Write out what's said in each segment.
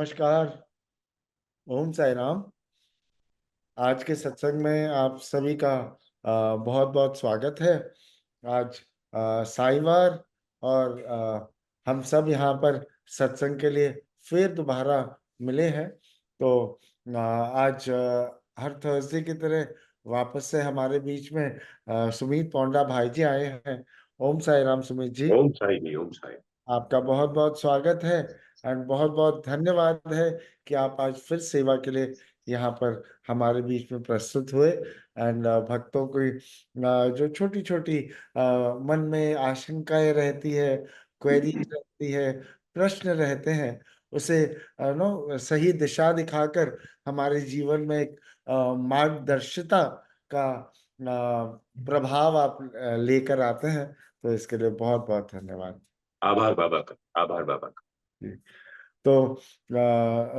नमस्कार। ओम साई राम। आज के सत्संग में आप सभी का बहुत बहुत स्वागत है। आज साईवार और हम सब यहाँ पर सत्संग के लिए फिर दोबारा मिले हैं। तो आज हर थर्सडे की तरह वापस से हमारे बीच में सुमित पौंडा भाई जी आए हैं। ओम साई राम सुमित जी। ओम साई जी, ओम साई। आपका बहुत बहुत स्वागत है एंड बहुत बहुत धन्यवाद है कि आप आज फिर सेवा के लिए यहाँ पर हमारे बीच में प्रस्तुत हुए। एंड भक्तों की जो छोटी छोटी मन में आशंकाएं रहती है, क्वेरीज रहती है, प्रश्न रहते हैं, उसे नो सही दिशा दिखाकर हमारे जीवन में एक मार्गदर्शिता का प्रभाव आप लेकर आते हैं। तो इसके लिए बहुत बहुत धन्यवाद। आभार बाबा का, आभार बाबा का। जी। तो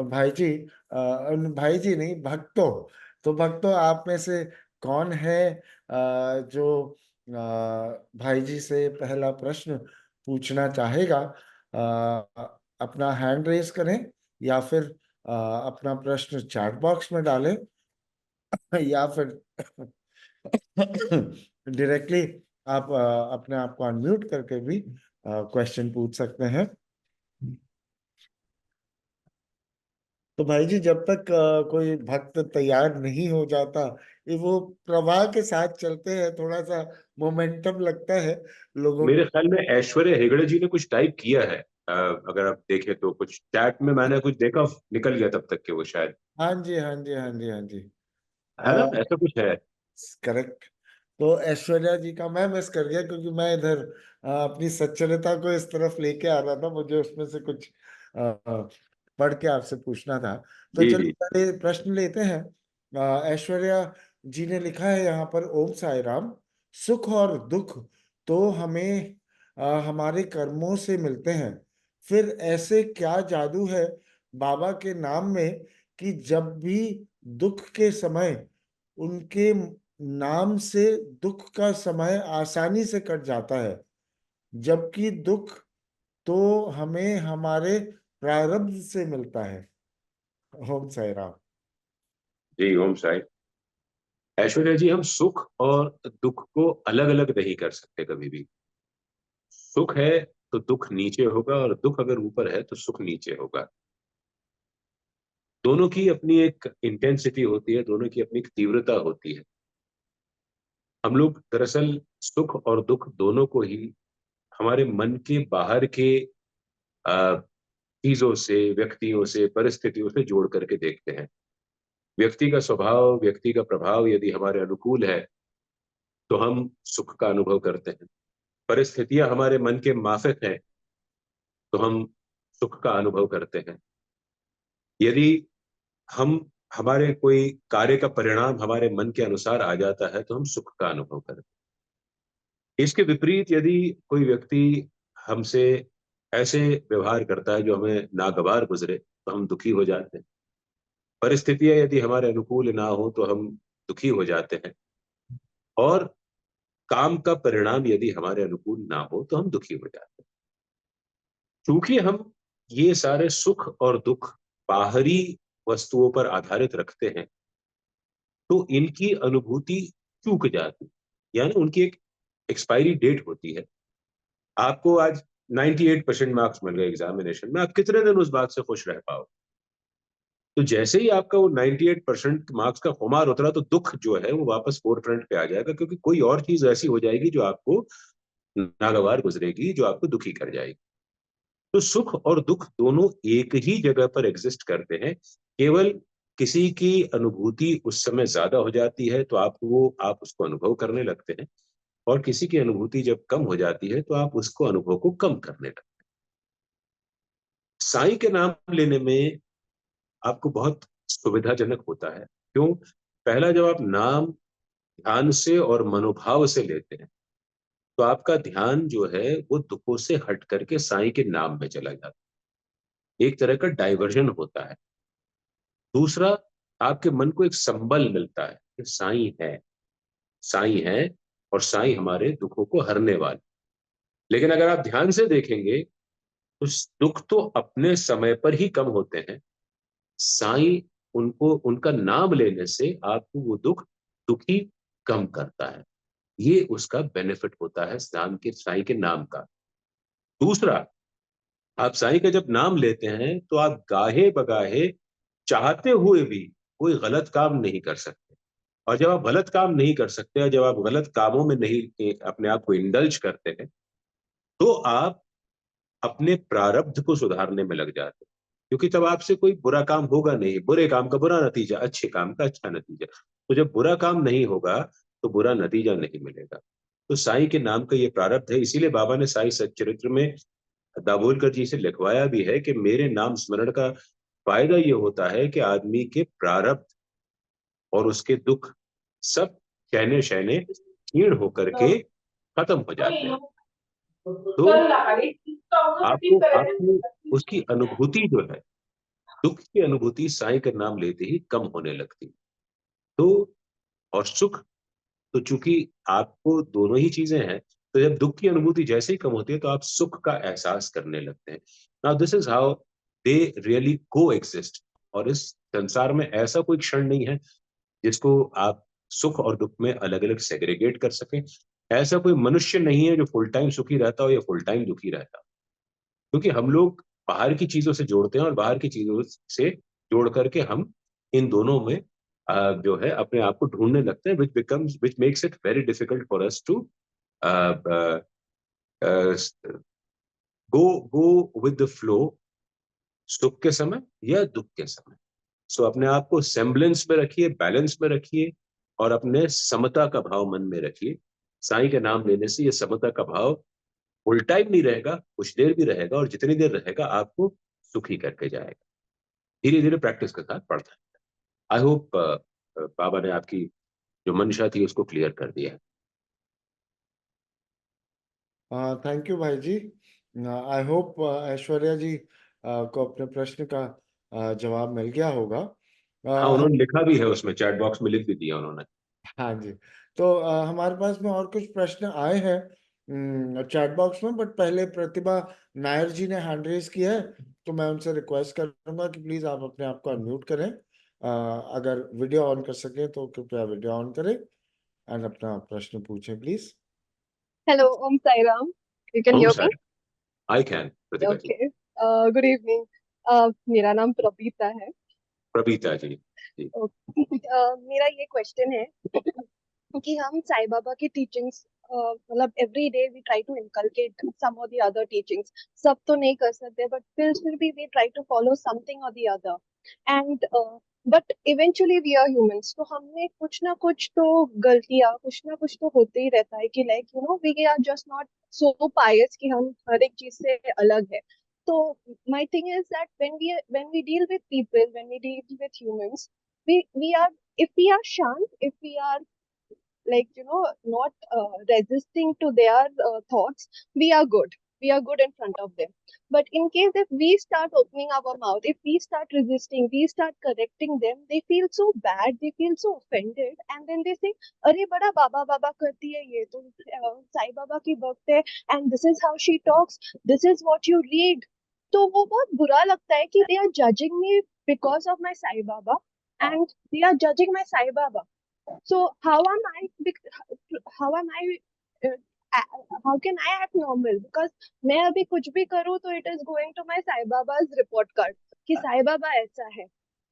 भाई जी, भाई जी नहीं, भक्तों, तो भक्तों आप में से कौन है जो भाई जी से पहला प्रश्न पूछना चाहेगा? अपना हैंड रेस करें या फिर अपना प्रश्न चैट बॉक्स में डालें या फिर डायरेक्टली आप अपने आप को अनम्यूट करके भी क्वेश्चन पूछ सकते हैं। तो भाई जी, जब तक कोई भक्त तैयार नहीं हो जाता, ये वो प्रवाह के साथ चलते हैं, थोड़ा सा मोमेंटम लगता है लोगों मेरे को। ख्याल में ऐश्वर्या हेगड़े जी ने कुछ टाइप किया है। अगर आप देखें तो कुछ चैट में मैंने कुछ देखा, निकल गया तब तक के वो शायद। हाँ जी, हाँ जी, हाँ जी, हाँ जी। है ना, ऐसा कुछ है। करेक्ट। तो ऐश्वर्या जी का मैं मिस कर गया क्योंकि मैं इधर अपनी सच्चरिता को इस तरफ लेके आ रहा था, मुझे उसमें से कुछ पढ़ के आपसे पूछना था। तो जी चलिए जी। पहले प्रश्न लेते हैं। ऐश्वर्या जी ने लिखा है यहाँ पर, ओम साई राम। सुख और दुख तो हमें हमारे कर्मों से मिलते हैं, फिर ऐसे क्या जादू है बाबा के नाम में कि जब भी दुख के समय उनके नाम से दुख का समय आसानी से कट जाता है, जबकि दुख तो हमें हमारे प्रारब्ध से मिलता है। ओम साई राम। जी, ओम साई। ऐश्वर्या जी, हम सुख और दुख को अलग अलग नहीं कर सकते कभी भी। सुख है तो दुख नीचे होगा, और दुख अगर ऊपर है तो सुख नीचे होगा। दोनों की अपनी एक इंटेंसिटी होती है, दोनों की अपनी एक तीव्रता होती है। हम लोग दरअसल सुख और दुख दोनों को ही हमारे मन के बाहर के अ, चीजों से, व्यक्तियों से, परिस्थितियों से जोड़ करके देखते हैं। व्यक्ति का स्वभाव, व्यक्ति का प्रभाव यदि हमारे अनुकूल है तो हम सुख का अनुभव करते हैं। परिस्थितियां हमारे मन के माफिक हैं तो हम सुख का अनुभव करते हैं। यदि हम हमारे कोई कार्य का परिणाम हमारे मन के अनुसार आ जाता है तो हम सुख का अनुभव करते हैं। इसके विपरीत यदि कोई व्यक्ति हमसे ऐसे व्यवहार करता है जो हमें नागवार गुजरे तो हम दुखी हो जाते हैं। परिस्थितियां यदि हमारे अनुकूल ना हो तो हम दुखी हो जाते हैं। और काम का परिणाम यदि हमारे अनुकूल ना हो तो हम दुखी हो जाते हैं। चूंकि हम ये सारे सुख और दुख बाहरी वस्तुओं पर आधारित रखते हैं, तो इनकी अनुभूति चूक जाती है। यानी उनकी एक एक्सपायरी डेट होती है। आपको आज 98% मार्क्स मिल गए एग्जामिनेशन में, आप कितने दिन उस बात से खुश रह पाओ? तो जैसे ही आपका वो 98% मार्क्स का खुमार उतरा तो दुख जो है वो वापस फोर फ्रंट पे आ जाएगा, क्योंकि कोई और चीज ऐसी हो जाएगी जो आपको नागवार गुजरेगी, जो आपको दुखी कर जाएगी। तो सुख और दुख दोनों एक ही जगह पर एग्जिस्ट करते हैं। केवल किसी की अनुभूति उस समय ज्यादा हो जाती है तो आप उसको अनुभव करने लगते हैं, और किसी की अनुभूति जब कम हो जाती है तो आप उसको अनुभव को कम करने लगते हैं। साईं के नाम लेने में आपको बहुत सुविधाजनक होता है। क्यों? पहला, जब आप नाम ध्यान से और मनोभाव से लेते हैं तो आपका ध्यान जो है वो दुखों से हट करके साईं के नाम में चला जाता है। एक तरह का डाइवर्जन होता है। दूसरा, आपके मन को एक संबल मिलता है कि साईं है, साईं है, और साईं हमारे दुखों को हरने वाले। लेकिन अगर आप ध्यान से देखेंगे तो दुख तो अपने समय पर ही कम होते हैं, साईं उनको उनका नाम लेने से आपको वो दुखी कम करता है। ये उसका बेनिफिट होता है साईं के नाम का। दूसरा, आप साईं का जब नाम लेते हैं तो आप गाहे बगाहे चाहते हुए भी कोई गलत काम नहीं कर सकते। और जब आप गलत काम नहीं कर सकते, और जब आप गलत कामों में नहीं अपने आप को इंडल्ज करते हैं, तो आप अपने प्रारब्ध को सुधारने में लग जाते हैं। क्योंकि तब आपसे कोई बुरा काम होगा नहीं, बुरे काम का बुरा नतीजा, अच्छे काम का अच्छा नतीजा। तो जब बुरा काम नहीं होगा तो बुरा नतीजा नहीं मिलेगा। तो साईं के नाम का ये प्रारब्ध है। इसीलिए बाबा ने साईं सच्चरित्र में दाभोलकर जी से लिखवाया भी है कि मेरे नाम स्मरण का फायदा ये होता है कि आदमी के प्रारब्ध और उसके दुख सब शहने शहने क्षीण होकर के खत्म हो जाते हैं। तो आपको उसकी अनुभूति जो है, दुख की अनुभूति साईं का नाम लेते ही कम होने लगती। तो और सुख, तो चूंकि आपको दोनों ही चीजें हैं, तो जब दुख की अनुभूति जैसे ही कम होती है तो आप सुख का एहसास करने लगते हैं। Now this is how they really को एग्जिस्ट। और इस संसार में ऐसा कोई क्षण नहीं है जिसको आप सुख और दुख में अलग अलग सेग्रीगेट कर सकें। ऐसा कोई मनुष्य नहीं है जो फुल टाइम सुखी रहता हो या फुल टाइम दुखी रहता, क्योंकि हम लोग बाहर की चीजों से जोड़ते हैं और बाहर की चीजों से जोड़ करके हम इन दोनों में जो है अपने आप को ढूंढने लगते हैं, which makes it very difficult for us to go go with the flow, सुख के समय या दुख के समय। सो अपने आप को सेम्बलेंस में रखिए, बैलेंस में रखिए, और अपने समता का भाव मन में रखिए। साईं के नाम लेने से ये समता का भाव फुल टाइम नहीं रहेगा, कुछ देर भी रहेगा, और जितनी देर रहेगा आपको सुखी करके जाएगा। धीरे धीरे प्रैक्टिस के साथ बढ़ता है। आई होप बाबा ने आपकी जो मंशा थी उसको क्लियर कर दिया है। थैंक यू भाई जी। आई होप ऐश्वर्या जी को अपने प्रश्न का जवाब मिल गया होगा। हाँ, हम उन्होंने लिखा भी है, उसमें चैट बॉक्स में लिख भी दिया उन्होंने। हाँ जी। तो हमारे पास में और कुछ प्रश्न आए हैं चैट बॉक्स में, बट पहले प्रतिभा नायर जी ने हैंड रेज किया है, तो मैं उनसे रिक्वेस्ट करूंगा कि प्लीज आप अपने आप को अनम्यूट करें। अगर वीडियो ऑन कर सकें तो कृपया वीडियो ऑन करें एंड अपना प्रश्न पूछें please. Hello, Om Sai Ram. You can Om hear me? Sai, I can Pratibha ji. Okay. Good evening. मेरा नाम प्रबीता है। प्रबीता जी जी। मेरा ये क्वेश्चन है कि हम साईं बाबा की टीचिंग्स मतलब every day we try to inculcate some और द अदर टीचिंग्स। सब तो नहीं कर सकते, बट फिर भी we try to follow something और the other. And but eventually we are humans, तो हमने कुछ ना कुछ तो गलतियां, कुछ ना कुछ तो होते ही रहता है कि like we are just not so pious कि हम हर एक चीज से अलग है। तो my thing is that when we deal with people, when we deal with humans, we are, if we are shant, if we are like not resisting to their thoughts, we are good, we are good in front of them. But in case if we start opening our mouth, if we start resisting, we start correcting them, they feel so bad, they feel so offended, and then they say अरे बड़ा बाबा बाबा करती है ये तो साई बाबा की भक्त है, and this is how she talks, this is what you read. तो वो बहुत बुरा लगता है कि they are judging me because of my Sai Baba, and they are judging my Sai Baba. So how am I how can I act normal? Because मैं अभी कुछ भी करूँ तो it is going to my Sai Baba's report card कि साई बाबा ऐसा है।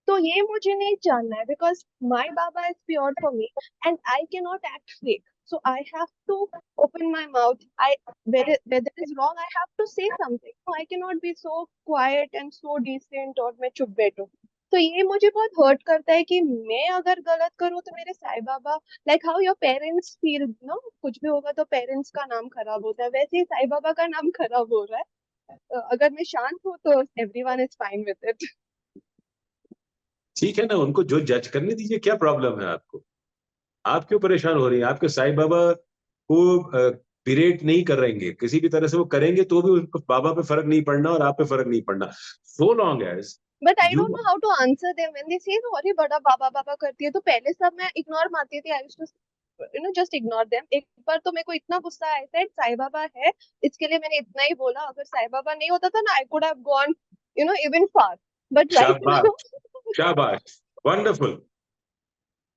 तो ये मुझे नहीं जानना है, because my Baba is pure for me and I cannot act fake. So I have to open my mouth. Whether it is wrong, I have to say something. So I cannot be so quiet and so decent और मैं चुप बैठूं। तो ये मुझे बहुत hurt करता है कि मैं अगर गलत करूँ तो मेरे Sai Baba, like how your parents feel no, कुछ भी होगा तो पेरेंट्स का नाम खराब होता है, वैसे ही साईं बाबा का नाम खराब हो रहा है। अगर मैं शांत हूँ तो everyone is fine with it. ठीक है ना, उनको जो जज करने दीजिए, क्या प्रॉब्लम है आपको? आप क्यों परेशान हो रही हैं? आपके साईं बाबा को बिरेट नहीं कर रहेंगे किसी भी तरह से, वो करेंगे तो भी उनको बाबा पे फर्क नहीं पड़ना और आप पे फर्क नहीं पड़ना, so long as but I you. Don't know how to answer them when they say अरे बड़ा बाबा बाबा करती है। तो पहले सब मैं इग्नोर मारती थी, I used to just ignore them. एक बार तो मेरे को इतना गुस्सा आया था, साईं बाबा है इसके लिए मैंने इतना ही बोला, अगर साईं बाबा नहीं होता था ना, I could have gone even far. But right now शाबाश, शाबाश, वंडरफुल,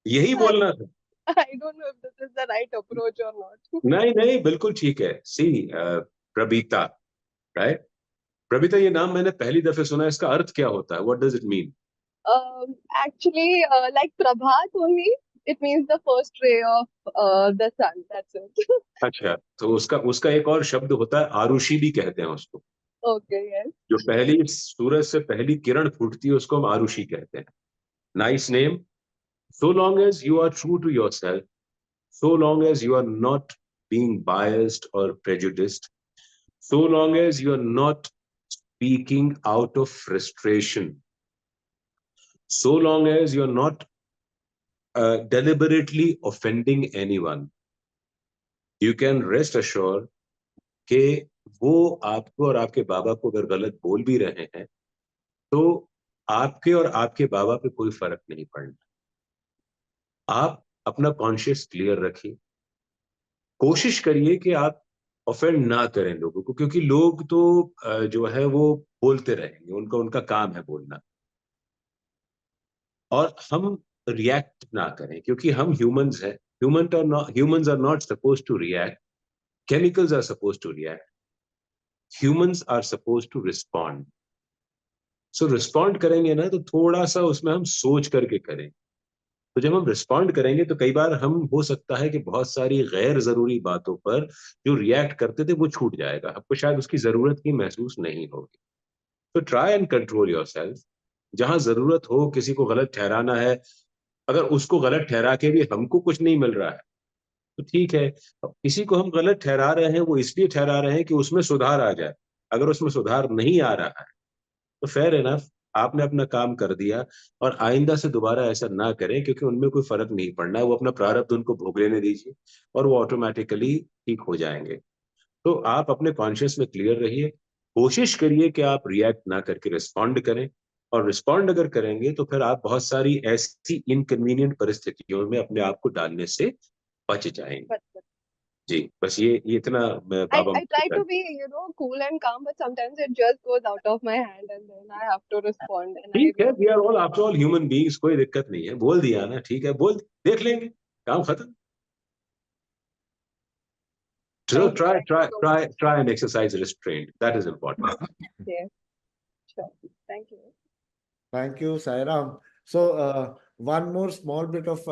यही I, बोलना था। I don't know if this is the right approach or not. नहीं नहीं, बिल्कुल ठीक है। सी प्रबीता, राइट? प्रबीता, ये नाम मैंने पहली दफे सुना, इसका अर्थ क्या होता है? What does it mean? Actually, like Prabhat only, it means the first ray of the sun. That's it. अच्छा, तो उसका उसका एक और शब्द होता है, आरुषि भी कहते हैं उसको। Okay, yes. जो पहली सूरज से पहली किरण फूटती है उसको हम आरुषि कहते हैं। Nice name. So long as you are true to yourself, so long as you are not being biased or prejudiced, so long as you are not speaking out of frustration, so long as you are not deliberately offending anyone, you can rest assured कि वो आपको और आपके बाबा को अगर गलत बोल भी रहे हैं तो आपके और आपके बाबा पे कोई फर्क नहीं पड़ना। आप अपना कॉन्शियस क्लियर रखिए, कोशिश करिए कि आप ऑफेंड ना करें लोगों को, क्योंकि लोग तो जो है वो बोलते रहेंगे, उनका उनका काम है बोलना। और हम रिएक्ट ना करें, क्योंकि हम ह्यूमंस हैं। Humans are not suppose to react, chemicals are suppose to react, humans are suppose to respond. So respond करेंगे ना तो थोड़ा सा उसमें हम सोच करके करें। तो जब हम रिस्पॉन्ड करेंगे तो कई बार हम, हो सकता है कि बहुत सारी गैर जरूरी बातों पर जो रिएक्ट करते थे वो छूट जाएगा, आपको शायद उसकी जरूरत ही महसूस नहीं होगी। तो ट्राई एंड कंट्रोल योरसेल्फ। जहां जरूरत हो किसी को गलत ठहराना है, अगर उसको गलत ठहरा के भी हमको कुछ नहीं मिल रहा है तो ठीक है। अब किसी को हम गलत ठहरा रहे हैं, वो इसलिए ठहरा रहे हैं कि उसमें सुधार आ जाए। अगर उसमें सुधार नहीं आ रहा है तो फेयर इनफ, आपने अपना काम कर दिया। और आइंदा से दोबारा ऐसा ना करें, क्योंकि उनमें कोई फर्क नहीं पड़ना है। वो अपना प्रारब्ध उनको भोग लेने दीजिए और वो ऑटोमेटिकली ठीक हो जाएंगे। तो आप अपने कॉन्शियस में क्लियर रहिए, कोशिश करिए कि आप रिएक्ट ना करके रिस्पॉन्ड करें। और रिस्पॉन्ड अगर करेंगे तो फिर आप बहुत सारी ऐसी इनकन्वीनियंट परिस्थितियों में अपने आप को डालने से बच जाएंगे। But जी, बस ये इतना मैं बाबा I try मुझे। to be, cool and calm, but sometimes it just goes out of my hand, and then I have to respond, and I ठीक है, we really are all after all human beings, कोई दिक्कत नहीं है। बोल दिया ना, ठीक है, बोल देख लेंगे, काम खत्म। So thank you, thank you so much. try and exercise restraint. That is important. Yes, sure. Thank you. Thank you, Sairam. So, one more small bit of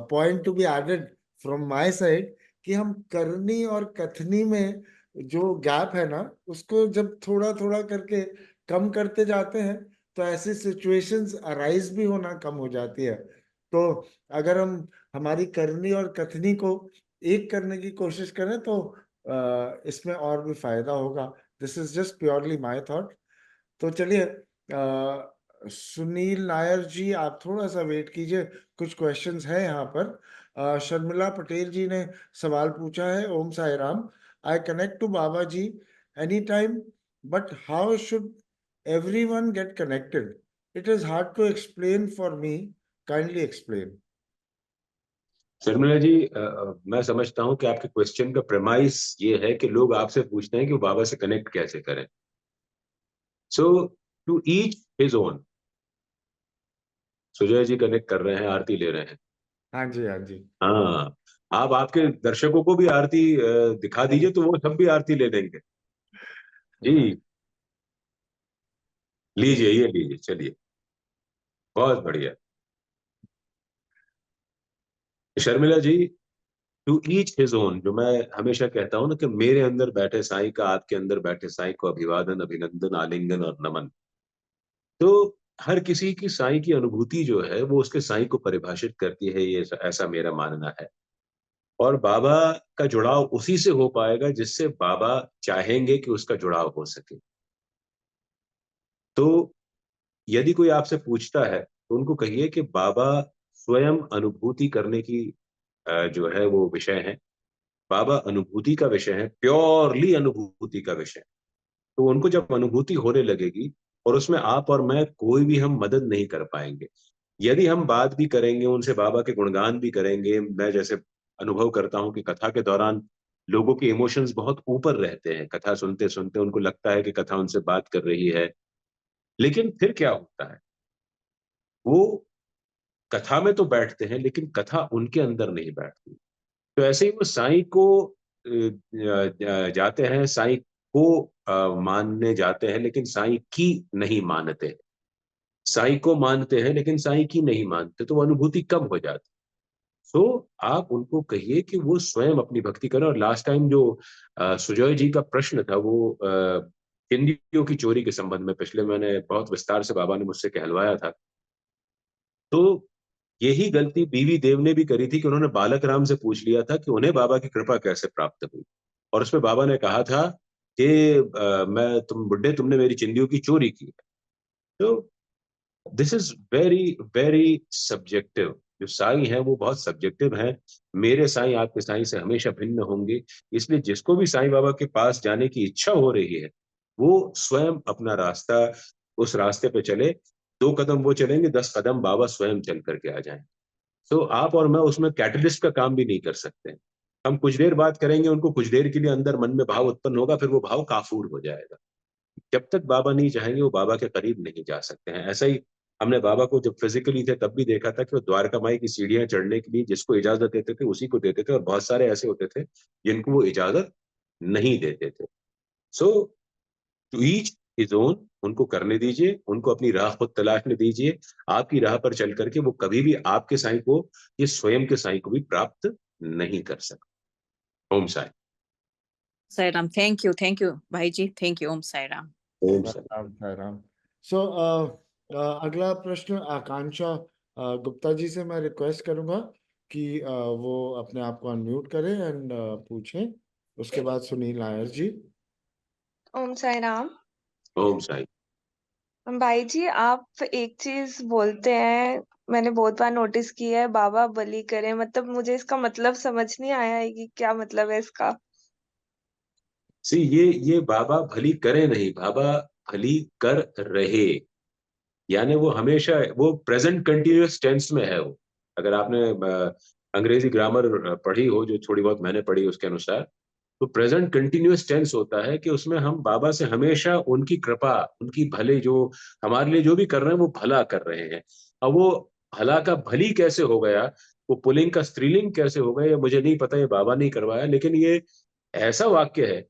point to be added from my side कि हम करनी और कथनी में जो gap है ना, उसको जब थोड़ा थोड़ा करके कम करते जाते हैं तो ऐसी सिचुएशंस अराइज भी होना कम हो जाती है। तो अगर हम हमारी करनी और कथनी को एक करने की कोशिश करें तो इसमें और भी फायदा होगा। This is just purely my thought. तो चलिए, सुनील नायर जी, आप थोड़ा सा वेट कीजिए, कुछ क्वेश्चंस हैं यहाँ पर। शर्मिला पटेल जी ने सवाल पूछा है। Om Sai Ram, I connect to Baba ji any time, but how should everyone get connected? It is hard to explain for me, kindly explain. Sharmila ji, मैं समझता हूं कि आपके क्वेश्चन का प्रेमाइस ये है कि लोग आपसे पूछते हैं कि वो बाबा से कनेक्ट कैसे करें। So to each his own. Sujay ji connect कर रहे हैं, आरती ले रहे हैं। हाँ जी, हाँ जी। हाँ, आप आपके दर्शकों को भी आरती दिखा दीजिए तो वो सब भी आरती ले लेंगे। जी, लीजिए, ये लीजिए, चलिए, बहुत बढ़िया। शर्मिला जी, टू ईच हिज ओन, जो मैं हमेशा कहता हूं ना कि मेरे अंदर बैठे साईं का आपके अंदर बैठे साईं को अभिवादन, अभिनंदन, आलिंगन और नमन। तो हर किसी की साईं की अनुभूति जो है वो उसके साईं को परिभाषित करती है, ये ऐसा मेरा मानना है। और बाबा का जुड़ाव उसी से हो पाएगा जिससे बाबा चाहेंगे कि उसका जुड़ाव हो सके। तो यदि कोई आपसे पूछता है तो उनको कहिए कि बाबा स्वयं अनुभूति करने की जो है वो विषय है। बाबा अनुभूति का विषय है, प्योरली अनुभूति का विषय। तो उनको जब अनुभूति होने लगेगी, और उसमें आप और मैं कोई भी हम मदद नहीं कर पाएंगे। यदि हम बात भी करेंगे उनसे, बाबा के गुणगान भी करेंगे, मैं जैसे अनुभव करता हूं कि कथा के दौरान लोगों के इमोशंस बहुत ऊपर रहते हैं। कथा सुनते सुनते उनको लगता है कि कथा उनसे बात कर रही है। लेकिन फिर क्या होता है, वो कथा में तो बैठते हैं लेकिन कथा उनके अंदर नहीं बैठती। तो ऐसे ही वो साईं को जाते हैं, साईं को मानने जाते हैं, लेकिन साईं की नहीं मानते। साईं को मानते हैं लेकिन साईं की नहीं मानते, तो वो अनुभूति कम हो जाती। सो आप उनको कहिए कि वो स्वयं अपनी भक्ति करें। और लास्ट टाइम जो सुजॉय जी का प्रश्न था, वो हिंदियों की चोरी के संबंध में, पिछले मैंने बहुत विस्तार से बाबा ने मुझसे कहलवाया था। तो यही गलती बीवी देव ने भी करी थी कि उन्होंने बालक राम से पूछ लिया था कि उन्हें बाबा की कृपा कैसे प्राप्त हुई। और उसमें बाबा ने कहा था कि मैं तुम बुड्ढे, तुमने मेरी चिंदियों की चोरी की है। तो this is very very subjective. जो साईं है वो बहुत सब्जेक्टिव है। मेरे साईं आपके साईं से हमेशा भिन्न होंगे। इसलिए जिसको भी साईं बाबा के पास जाने की इच्छा हो रही है, वो स्वयं अपना रास्ता, उस रास्ते पे चले। 2 कदम वो चलेंगे, 10 कदम बाबा स्वयं चल करके आ जाएंगे। तो आप और मैं उसमें कैटलिस्ट का काम भी नहीं कर सकते। हम कुछ देर बात करेंगे, उनको कुछ देर के लिए अंदर मन में भाव उत्पन्न होगा, फिर वो भाव काफूर हो जाएगा। जब तक बाबा नहीं चाहेंगे वो बाबा के करीब नहीं जा सकते हैं। ऐसा ही हमने बाबा को जब फिजिकली थे तब भी देखा था कि वो द्वारका माई की सीढ़ियां चढ़ने के लिए जिसको इजाजत देते थे उसी को देते थे, और बहुत सारे ऐसे होते थे जिनको वो इजाजत नहीं देते थे। सो टू ईच हिज ओन, उनको करने दीजिए, उनको अपनी राह खुद तलाशने दीजिए। आपकी राह पर चल करके वो कभी भी आपके साईं को, ये स्वयं के साईं को भी प्राप्त नहीं कर सकते। ओम साई। साई राम, थैंक यू भाई जी, थैंक यू। ओम साई राम। ओम साई। राम साई राम। सो अगला प्रश्न आकांक्षा गुप्ता जी से मैं रिक्वेस्ट करूंगा कि वो अपने आप को अनम्यूट करें एंड पूछें। उसके बाद सुनील नायर जी। ओम साई राम। ओम साई। भाई जी, आप एक चीज बोलते हैं, मैंने बहुत बार नोटिस किया है, बाबा बलि करे, मतलब मुझे इसका मतलब समझ नहीं आया है कि क्या मतलब है इसका। सी, ये बाबा भली करे नहीं, बाबा भली कर रहे। यानी वो हमेशा वो प्रेजेंट कंटिन्यूअस टेंस में है वो। अगर आपने अंग्रेजी ग्रामर पढ़ी हो, जो थोड़ी बहुत मैंने पढ़ी उसके अनुसार, तो प्रेजेंट कंटिन्यूअस टेंस होता है कि उसमें हम बाबा से हमेशा उनकी कृपा, उनकी भले, जो हमारे लिए जो भी कर रहे हैं वो भला कर रहे हैं। अब वो भला का भली कैसे हो गया, वो पुल्लिंग का स्त्रीलिंग कैसे हो गया, ये मुझे नहीं पता, ये बाबा नहीं करवाया। लेकिन ये ऐसा वाक्य है,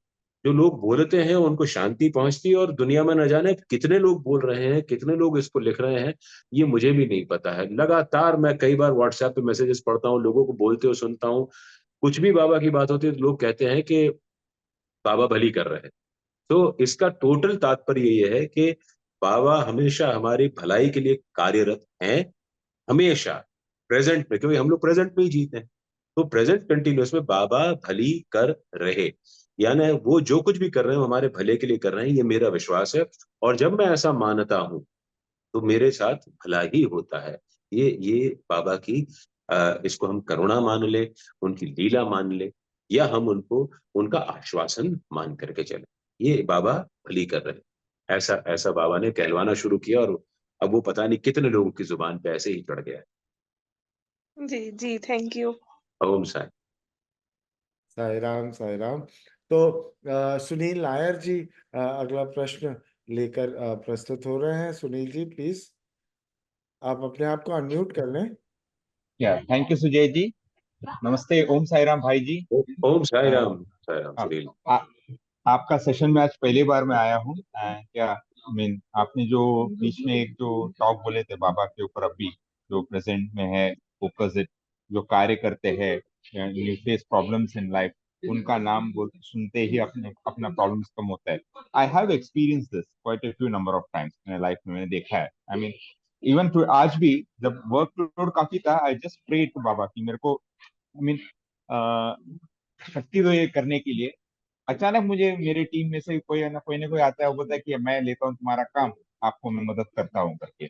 जो लोग बोलते हैं उनको शांति पहुंचती है, और दुनिया में न जाने कितने लोग बोल रहे हैं, कितने लोग इसको लिख रहे हैं, ये मुझे भी नहीं पता है। लगातार मैं कई बार व्हाट्सएप पे मैसेजेस पढ़ता हूँ, लोगों को बोलते हुए सुनता हूँ। कुछ भी बाबा की बात होती है तो लोग कहते हैं कि बाबा भली कर रहे हैं। तो इसका टोटल तात्पर्य ये है कि बाबा हमेशा हमारी भलाई के लिए कार्यरत हैं, हमेशा प्रेजेंट में, क्योंकि हम लोग प्रेजेंट में ही जीते हैं। तो प्रेजेंट कंटिन्यूअस में बाबा भली कर रहे, यानी वो जो कुछ भी कर रहे हैं वो हमारे भले के लिए कर रहे हैं, ये मेरा विश्वास है। और जब मैं ऐसा मानता हूं तो मेरे साथ भला ही होता है। ये बाबा की इसको हम करुणा मान ले, उनकी लीला मान ले, या हम उनको उनका आश्वासन मान करके चले। ये बाबा भली कर रहे हैं। ऐसा ऐसा बाबा ने कहलवाना शुरू किया, और अब वो पता नहीं कितने लोगों की जुबान पे ऐसे ही चढ़ गया है। जी जी, थैंक यू। ओम साई। साई राम साई राम। तो सुनील नायर जी अगला प्रश्न लेकर प्रस्तुत हो रहे हैं। सुनील जी प्लीज, आप अपने आप को अनम्यूट कर लें। या थैंक यू सुजय जी। नमस्ते, ओम साई राम भाई जी। ओम अ, साई राम आ, सुनील। आ, आपका सेशन में आज पहली बार मैं आया हूँ। क्या आई मीन आपने जो बीच में एक जो टॉक बोले थे बाबा के ऊपर, अभी जो प्रेजेंट में है, फोकस, जो कार्य करते हैं, you face problems in life, उनका नाम बोल सुनते ही अपने अपना प्रॉब्लम्स कम होता है। I have experience this quite a few number of times मेरे लाइफ में, मैंने देखा है। आई मीन इवन आज भी जब वर्कलोड काफी था, आई जस्ट प्रे टू बाबा कि मेरे को, आई मीन, शक्ति दो ये करने के लिए। अचानक मुझे मेरी टीम में से कोई ना कोई आता है, वो बोलता है कि मैं लेता हूँ तुम्हारा काम, आपको मैं मदद करता हूँ करके।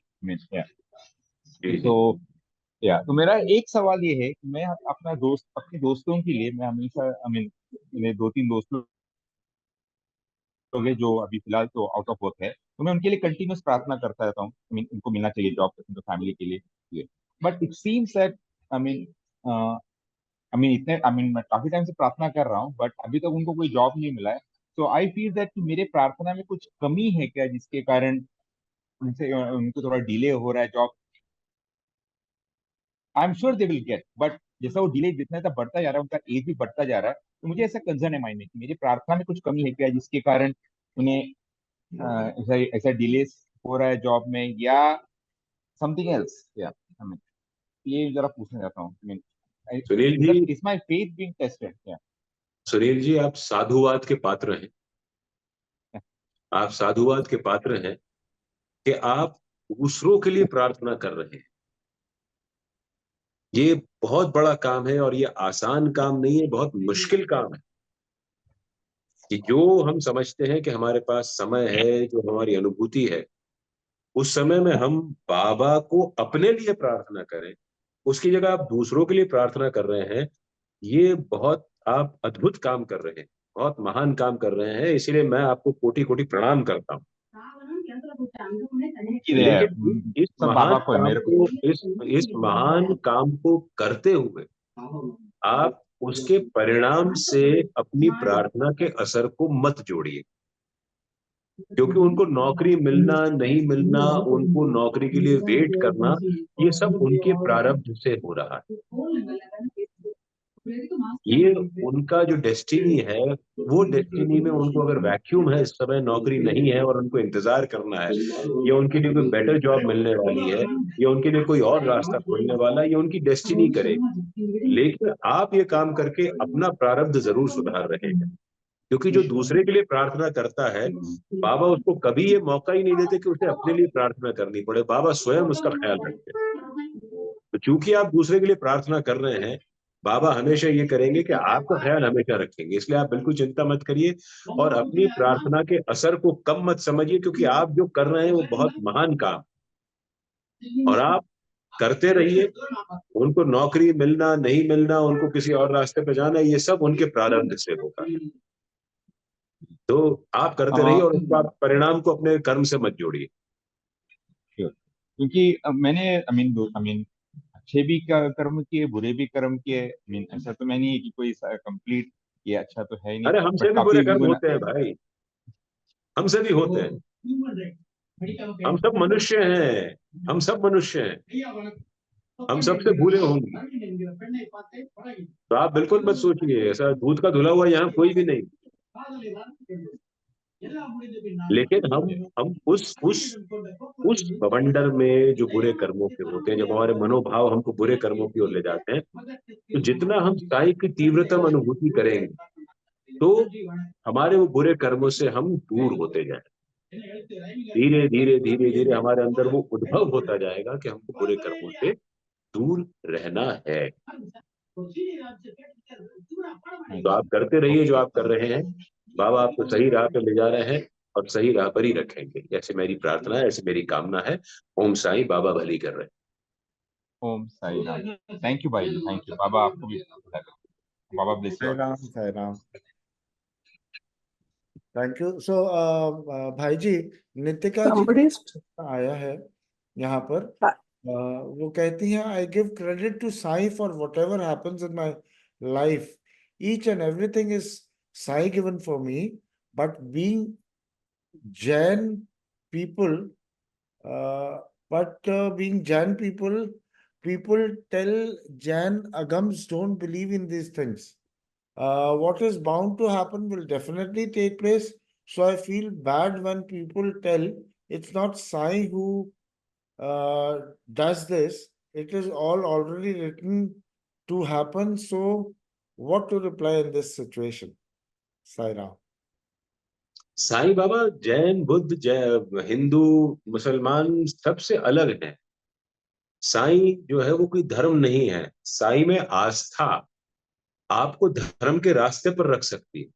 जी तो जी। तो मेरा एक सवाल ये है कि मैं अपने दोस्तों के लिए, मैं हमेशा, आई मीन, मेरे 2-3 दोस्त लोग हैं जो अभी फिलहाल तो आउट ऑफ वर्क है, तो मैं उनके लिए कंटिन्यूस प्रार्थना करता रहता हूँ। आई मीन उनको मिलना चाहिए जॉब, उनको फैमिली के लिए। But it seems that, I mean मैं काफी टाइम से प्रार्थना कर रहा हूँ, बट अभी तक उनको कोई जॉब नहीं मिला है। तो आई फील दैट कि मेरे प्रार्थना में कुछ कमी है क्या, जिसके कारण उनसे उनको थोड़ा डिले हो रहा है job, I am sure they will get, but जैसा वो डिले जितना सा बढ़ता जा रहा है, उनका एज भी बढ़ता जा रहा है, तो मुझे ऐसा कंसर्न है माइंड में कि मेरी प्रार्थना में कुछ कमी है क्या, जिसके कारण उन्हें ऐसा ऐसा डिले हो रहा है जॉब में, या समथिंग एल्स, या आई मीन ये जरा पूछना चाहता हूँ, I Sunil mean ji, is my faith being tested, या सुनील जी, आप साधुवाद के पात्र हैं। आप साधुवाद के पात्र हैं कि आप दूसरों के लिए प्रार्थना कर रहे हैं। ये बहुत बड़ा काम है और ये आसान काम नहीं है, बहुत मुश्किल काम है। कि जो हम समझते हैं कि हमारे पास समय है, जो हमारी अनुभूति है, उस समय में हम बाबा को अपने लिए प्रार्थना करें, उसकी जगह आप दूसरों के लिए प्रार्थना कर रहे हैं। ये बहुत आप अद्भुत काम कर रहे हैं, बहुत महान काम कर रहे हैं, इसीलिए मैं आपको कोटि कोटि प्रणाम करता हूँ। लेकिन इस सब महान बाबा को है, काम मेरे को को, इस महान काम को करते हुए आप उसके परिणाम से अपनी प्रार्थना के असर को मत जोड़िए, क्योंकि उनको नौकरी मिलना नहीं मिलना, उनको नौकरी के लिए वेट करना, ये सब उनके प्रारब्ध से हो रहा है। ये उनका जो डेस्टिनी है, वो डेस्टिनी में उनको अगर वैक्यूम है, इस समय नौकरी नहीं है और उनको इंतजार करना है, या उनके लिए कोई बेटर जॉब मिलने वाली है, या उनके लिए कोई और रास्ता खुलने वाला है, ये उनकी डेस्टिनी करेगी। लेकिन आप ये काम करके अपना प्रारब्ध जरूर सुधार रहे हैं, क्योंकि जो दूसरे के लिए प्रार्थना करता है, बाबा उसको कभी ये मौका ही नहीं देते कि उसे अपने लिए प्रार्थना करनी पड़े, बाबा स्वयं उसका ख्याल रखते हैं। तो चूंकि आप दूसरे के लिए प्रार्थना कर रहे हैं, बाबा हमेशा ये करेंगे कि आपका ख्याल हमेशा रखेंगे, इसलिए आप बिल्कुल चिंता मत करिए और अपनी प्रार्थना के असर को कम मत समझिए, क्योंकि आप जो कर रहे हैं वो बहुत महान काम, और आप करते रहिए। उनको नौकरी मिलना नहीं मिलना, उनको किसी और रास्ते पे जाना, ये सब उनके प्रारब्ध से होगा। तो आप करते रहिए और उसका परिणाम को अपने कर्म से मत जोड़िए। क्योंकि मैंने आई मीन अच्छे भी कर्म किए, बुरे भी कर्म किए, आई मीन ऐसा तो मैं नहीं है कि कोई कंप्लीट ये अच्छा तो है ही नहीं, अरे हमसे बट भी बुरे काफी कर्म गुना। होते हैं भाई, हमसे भी होते हैं। हम सब मनुष्य हैं, हम सब मनुष्य हैं, हम सबसे भूले होंगे। तो आप बिल्कुल मत सोचिए, ऐसा दूध का धुला हुआ यहाँ कोई भी नहीं। लेकिन हम उस बवंडर में जो बुरे कर्मों के होते हैं, जब हमारे मनोभाव हमको बुरे कर्मों की ओर ले जाते हैं, तो जितना हम साई की तीव्रतम अनुभूति करेंगे, तो हमारे वो बुरे कर्मों से हम दूर होते जाएं। धीरे धीरे धीरे धीरे हमारे अंदर वो उद्भव होता जाएगा कि हमको बुरे कर्मों से दूर रहना है। तो आप करते रहिए जो आप कर रहे हैं, बाबा आपको सही राह पे ले जा रहे हैं और सही राह पर ही रखेंगे, ऐसे मेरी प्रार्थना है, ऐसे मेरी कामना है। ओम साईं, बाबा भली कर रहे हैं। ओम साई राम। थैंक यू भाई, थैंक यू बाबा, आपको भी Baba bless you Sai all. Ram, Sai Ram. Thank you. So भाई जी, नितिका जी Somebody's आया है यहाँ पर। वो कहती हैं, I give credit to Sai for whatever happens in my life, each and everything is Sai given for me, but being Jain people, being Jain people tell Jain agams don't believe in these things. What is bound to happen will definitely take place. So I feel bad when people tell it's not Sai who does this. It is all already written to happen. So what to reply in this situation? Sai Ram. Sai Baba Jain, Buddha, Hindu, मुसलमान सबसे अलग है। साईं जो है वो कोई धर्म नहीं है। साईं में आस्था आपको धर्म के रास्ते पर रख सकती है।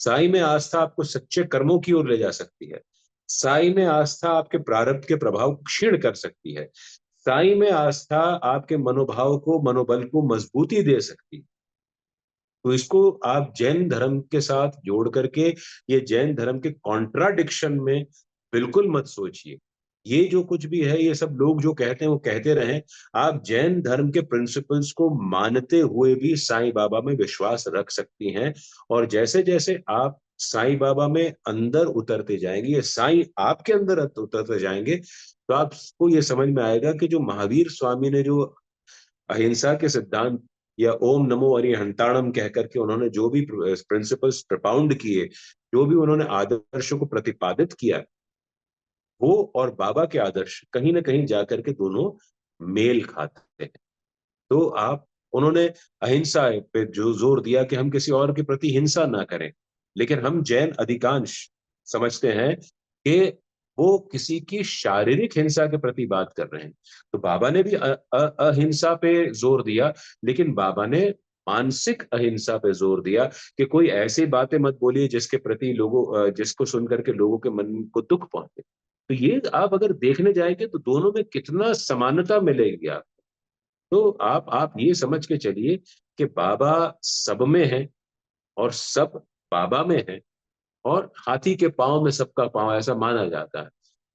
साईं में आस्था आपको सच्चे कर्मों की ओर ले जा सकती है। साईं में आस्था आपके प्रारब्ध के प्रभाव को क्षीण कर सकती है। साईं में आस्था आपके मनोभाव को, मनोबल को मजबूती दे सकती है। तो इसको आप जैन धर्म के साथ जोड़ करके, ये जैन धर्म के कॉन्ट्राडिक्शन में बिल्कुल मत सोचिए। ये जो कुछ भी है, ये सब लोग जो कहते हैं वो कहते रहें। आप जैन धर्म के प्रिंसिपल्स को मानते हुए भी साईं बाबा में विश्वास रख सकती हैं, और जैसे जैसे आप साईं बाबा में अंदर उतरते जाएंगे, ये साईं आपके अंदर उतरते जाएंगे, तो आपको ये समझ में आएगा कि जो महावीर स्वामी ने जो अहिंसा के सिद्धांत या ओम नमो अरिहंताणम कह करके उन्होंने जो भी प्रिंसिपल्स प्रपाउंड किए, जो भी उन्होंने आदर्शों को प्रतिपादित किया, वो और बाबा के आदर्श कहीं ना कहीं जाकर के दोनों मेल खाते हैं। तो आप उन्होंने अहिंसा पे जो जोर दिया कि हम किसी और के प्रति हिंसा ना करें, लेकिन हम जैन अधिकांश समझते हैं कि वो किसी की शारीरिक हिंसा के प्रति बात कर रहे हैं। तो बाबा ने भी अहिंसा पे जोर दिया, लेकिन बाबा ने मानसिक अहिंसा पे जोर दिया कि कोई ऐसी बातें मत बोलिए जिसके प्रति लोगों जिसको सुनकर के लोगों के मन को दुख पहुंचे। तो ये आप अगर देखने जाएंगे तो दोनों में कितना समानता मिलेगी आप। तो आप ये समझ के चलिए कि बाबा सब में है और सब बाबा में है, और हाथी के पांव में सबका पांव, ऐसा माना जाता है।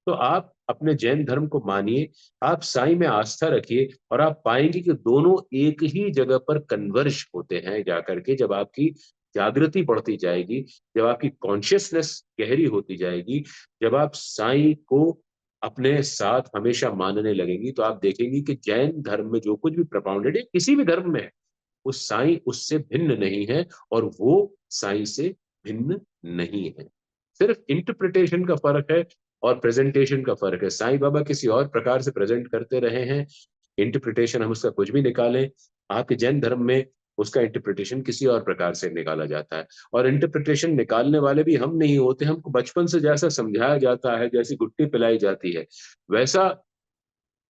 तो आप अपने जैन धर्म को मानिए, आप साईं में आस्था रखिए, और आप पाएंगे कि दोनों एक ही जगह पर कन्वर्ज होते हैं जाकर के। जब आपकी जागृति बढ़ती जाएगी, जब आपकी कॉन्शियसनेस गहरी होती जाएगी, जब आप साईं को अपने साथ हमेशा मानने लगेंगी, तो आप देखेंगी कि जैन धर्म में जो कुछ भी प्रपाउंडेड है, किसी भी धर्म में है, वो साईं उससे भिन्न नहीं है, और वो साईं से भिन्न नहीं है। सिर्फ इंटरप्रिटेशन का फर्क है और प्रेजेंटेशन का फर्क है। साईं बाबा किसी और प्रकार से प्रेजेंट करते रहे हैं, इंटरप्रिटेशन हम उसका कुछ भी निकालें, आपके जैन धर्म में उसका इंटरप्रिटेशन किसी और प्रकार से निकाला जाता है। और इंटरप्रिटेशन निकालने वाले भी हम नहीं होते, हमको बचपन से जैसा समझाया जाता है, जैसी गुट्टी पिलाई जाती है, वैसा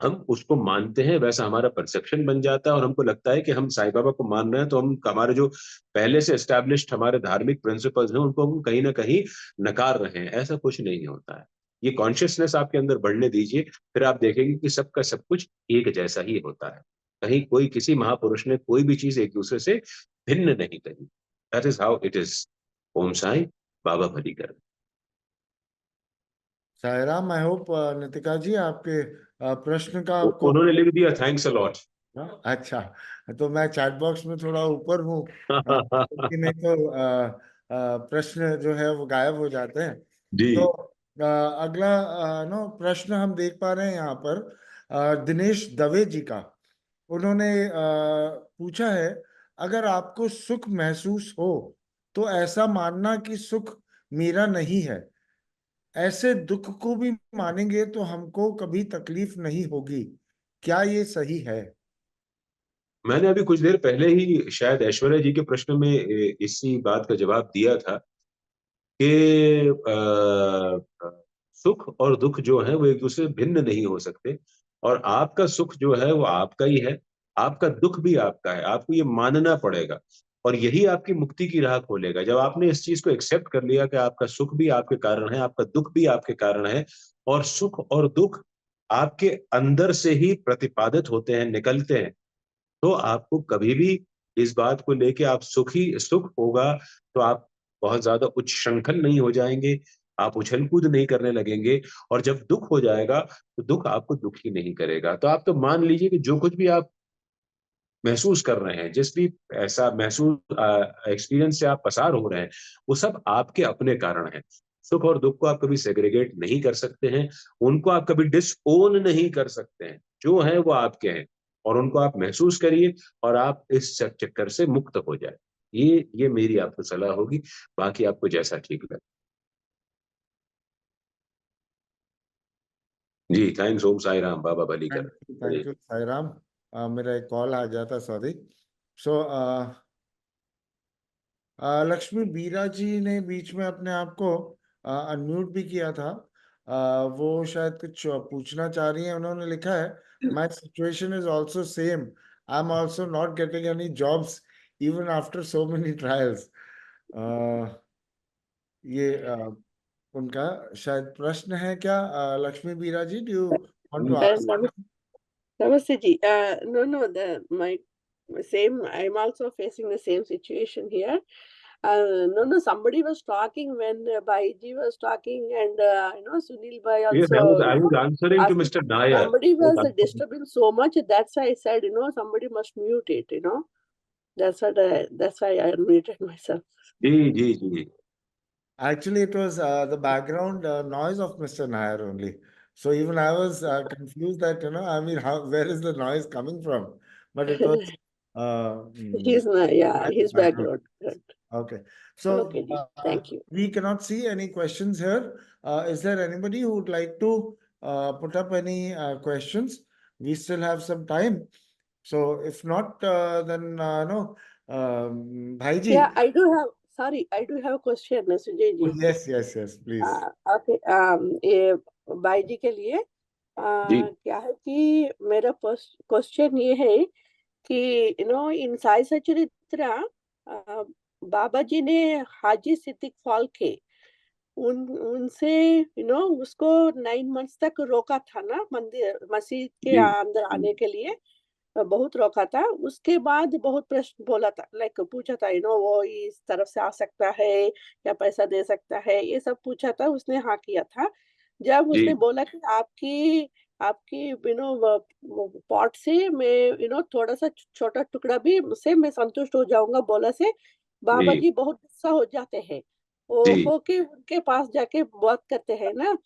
हम उसको मानते हैं, वैसा हमारा परसेप्शन बन जाता है, और हमको लगता है कि हम साईं बाबा को मान रहे हैं, तो हम हमारे जो पहले से एस्टैब्लिश्ड हमारे धार्मिक प्रिंसिपल्स हैं उनको हम कहीं ना कहीं नकार रहे हैं। ऐसा कुछ नहीं होता है। ये कॉन्शियसनेस आपके अंदर बढ़ने दीजिए, फिर आप देखेंगे कि सबका सब कुछ एक जैसा ही होता है। कहीं कोई किसी महापुरुष ने कोई भी चीज एक दूसरे से भिन्न नहीं कही। That is how it is. Om Sai, Baba भली कर। सायराम, आई होप नितिका जी आपके प्रश्न का आपको उन्होंने लिख दिया थैंक्स अ लॉट। अच्छा, तो मैं चैट बॉक्स में थोड़ा ऊपर हूँ, क्योंकि नहीं तो प्रश्न जो है वो गायब हो जाते हैं। जी। तो अगला नो प्रश्न हम देख पा रहे हैं यहाँ पर दिनेश दवे जी का। उन्होंने पूछा है, अगर आपको सुख महसूस हो तो ऐसा मानना कि सुख मेरा नहीं है, ऐसे दुख को भी मानेंगे तो हमको कभी तकलीफ नहीं होगी, क्या ये सही है? मैंने अभी कुछ देर पहले ही शायद ऐश्वर्या जी के प्रश्न में इसी बात का जवाब दिया था कि सुख और दुख जो है वो एक दूसरे से भिन्न नहीं हो सकते, और आपका सुख जो है वो आपका ही है, आपका दुख भी आपका है। आपको ये मानना पड़ेगा, और यही आपकी मुक्ति की राह खोलेगा। जब आपने इस चीज को एक्सेप्ट कर लिया कि आपका सुख भी आपके कारण है, आपका दुख भी आपके कारण है, और सुख और दुख आपके अंदर से ही प्रतिपादित होते हैं, निकलते हैं, तो आपको कभी भी इस बात को लेके आप सुख होगा तो आप बहुत ज्यादा उच्छृंखल नहीं हो जाएंगे, आप उछल कूद नहीं करने लगेंगे। और जब दुख हो जाएगा तो दुख आपको दुखी नहीं करेगा। तो आप तो मान लीजिए कि जो कुछ भी आप महसूस कर रहे हैं, जिस भी ऐसा महसूस एक्सपीरियंस से आप पसार हो रहे हैं, वो सब आपके अपने कारण है। सुख और दुख को आप कभी सेग्रीगेट नहीं कर सकते हैं, उनको आप कभी डिसओन नहीं कर सकते हैं। जो है वो आपके हैं, और उनको आप महसूस करिए, और आप इस चक्कर से मुक्त हो जाए। ये मेरी आपको सलाह होगी, बाकी आपको जैसा ठीक लगे। जी, थैंक्स। ओम साई राम, बाबा भली कर। Thank you Sairam. मेरा एक कॉल आ जाता, सॉरी। सो लक्ष्मी बीरा जी ने बीच में अपने आप को अनम्यूट भी किया था। वो शायद कुछ पूछना चाह रही हैं। उन्होंने लिखा है, my situation is also same, I am also not getting any jobs even after so many trials. ये उनका शायद प्रश्न है क्या? Lakshmi Bira ji, do you want to ask? Namaste ji. No, my same. I'm also facing the same situation here. No, somebody was talking when Bhaiji was talking, and Sunil Bhai Yes, also. I was answering to Mr. Nair. Somebody was disturbing so much. That's why I said, somebody must mute it. That's why I unmuted myself. जी जी जी। Actually, it was the background noise of Mr. Nair only. So even I was confused that, I mean, where is the noise coming from? But it was He's not, yeah, at the his background. background. Right. Okay. So Okay, ji. Thank you. we cannot see any questions here. Is there anybody who would like to put up any questions? We still have some time. So if not, then no. Bhai ji. Yeah, I do have a question, Sujay Oh, ji. yes, please. Okay ये भाई जी के लिए जी क्या है कि मेरा first question ये है कि इन साई सचरित्र बाबा जी ने हाजी सिद्दीक फाल्के उनसे उसको 9 मंथ्स तक रोका था ना मंदिर मस्जिद के जी अंदर आने के लिए बहुत रोका था। उसके बाद बहुत प्रश्न बोला था, लाइक पूछा था, वो इस तरफ से आ सकता है या पैसा दे सकता है, ये सब पूछा था, उसने हाँ किया था। जब जी उसने बोला कि आपकी आपकी पॉट से मैं थोड़ा-सा छोटा टुकड़ा भी से मैं संतुष्ट हो जाऊँगा बोला से, बाबा जी जी बहुत गुस्सा हो जाते हैं। वो जी होके उनके पास जाके बात करते हैं ना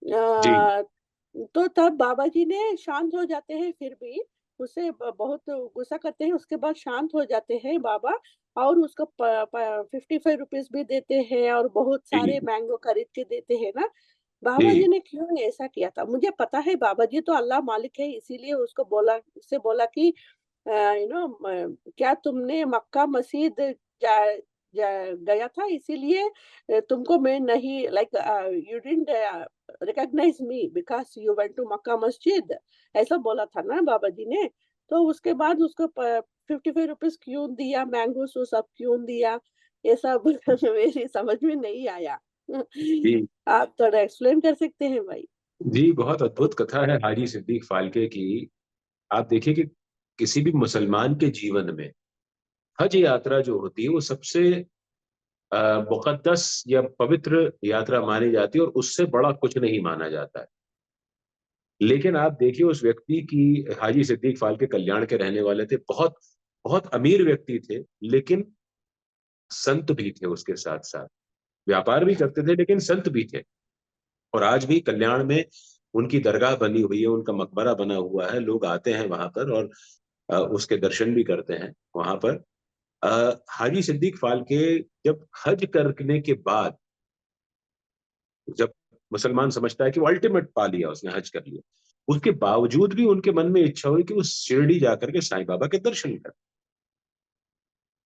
जी तो तब बाबा जी ने शांत हो जाते हैं फिर भी उससे बहुत गुस्सा करते हैं, उसके बाद शांत हो जाते हैं बाबा और उसको 55 रुपीज भी देते हैं और बहुत सारे जी मैंगो खरीद के देते हैं ना। बाबा जी जी ने क्यों ऐसा किया था? मुझे पता है बाबा जी तो अल्लाह मालिक है, इसीलिए उससे बोला कि क्या तुमने मक्का मस्जिद जा, गया था इसीलिए तुमको मैं नहीं like you didn't recognize me because you went to Mecca Masjid, ऐसा बोला था ना बाबा जी ने। तो उसके बाद उसको 55 रुपीज क्यों दिया, मैंगो वो सब क्यों दिया, ये सब मेरी समझ में नहीं आया। जी आप थोड़ा एक्सप्लेन कर सकते हैं भाई? जी बहुत अद्भुत कथा है हाजी सिद्दीक फाल्के की। आप देखिए कि किसी भी मुसलमान के जीवन में हज यात्रा जो होती है वो सबसे मुकद्दस या पवित्र यात्रा मानी जाती है और उससे बड़ा कुछ नहीं माना जाता है। लेकिन आप देखिए उस व्यक्ति की, हाजी सिद्दीक फाल्के कल्याण के रहने वाले थे, बहुत बहुत अमीर व्यक्ति थे, लेकिन संत भी थे उसके साथ साथ, व्यापार भी करते थे लेकिन संत भी थे। और आज भी कल्याण में उनकी दरगाह बनी हुई है, उनका मकबरा बना हुआ है, लोग आते हैं वहां पर और उसके दर्शन भी करते हैं वहां पर। हाजी सिद्दीक फाल्के जब हज करने के बाद, जब मुसलमान समझता है कि वो अल्टीमेट पा लिया, उसने हज कर लिया, उसके बावजूद भी उनके मन में इच्छा हुई कि वो शिरडी जाकर के साईं बाबा के दर्शन करें।